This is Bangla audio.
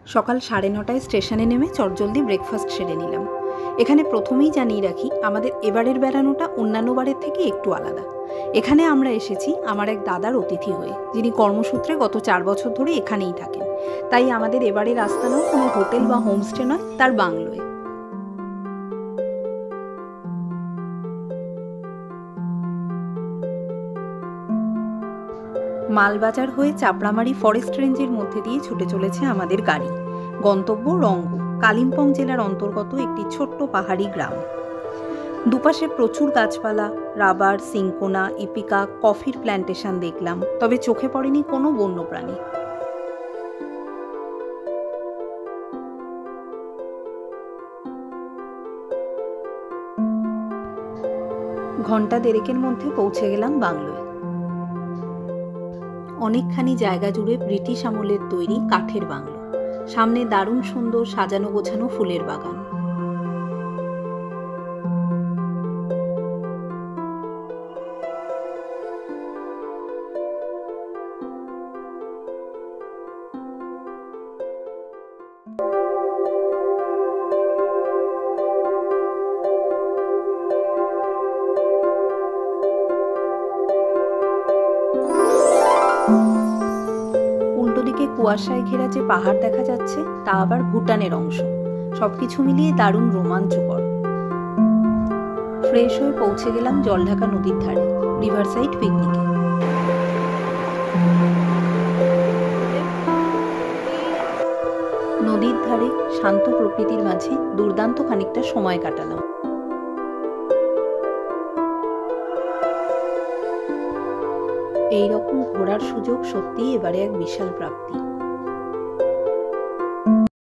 সকাল 9:30টায় স্টেশনে নেমে চটজলদি ব্রেকফাস্ট সেরে নিলাম। এখানে প্রথমেই জানিয়ে রাখি, আমাদের এবারের বেড়ানোটা অন্যান্য বারের থেকে একটু আলাদা। এখানে আমরা এসেছি আমার এক দাদার অতিথি হয়ে, যিনি কর্মসূত্রে গত 4 বছর ধরে এখানেই থাকেন। তাই আমাদের এবারের আস্তানাও কোনো হোটেল বা হোমস্টে নয়, তার বাংলোয়। মালবাজার হয়ে চাপড়ামারি ফরেস্ট রেঞ্জের মধ্যে দিয়ে ছুটে চলেছে আমাদের গাড়ি। গন্তব্য রংগো, কালিম্পং জেলার অন্তর্গত একটি ছোট্ট পাহাড়ি গ্রাম। দুপাশে প্রচুর গাছপালা, রাবার, সিঙ্কোনা, ইপিকা, কফির প্ল্যান্টেশন দেখলাম, তবে চোখে পড়েনি কোনো বন্যপ্রাণী। ঘন্টা দেড়েকের মধ্যে পৌঁছে গেলাম বাংলোয়। অনেকখানি জায়গা জুড়ে ব্রিটিশ আমলের তৈরি কাঠের বাংলো, সামনে দারুণ সুন্দর সাজানো গোছানো ফুলের বাগান। উল্টো দিকে কুয়াশায় ঘেরা যে পাহাড় দেখা যাচ্ছে, তা আবার ভুটানের অংশ। সবকিছু মিলিয়ে দারুণ রোমাঞ্চকর। ফ্রেশ হয়ে পৌঁছে গেলাম জলঢাকা নদীর ধারে, রিভারসাইড পিকনিকে। নদীর ধারে শান্ত প্রকৃতির মাঝে দুর্দান্ত খানিকটা সময় কাটালাম। এইরকম ঘোরার সুযোগ সত্যিই এবারে এক বিশাল প্রাপ্তি।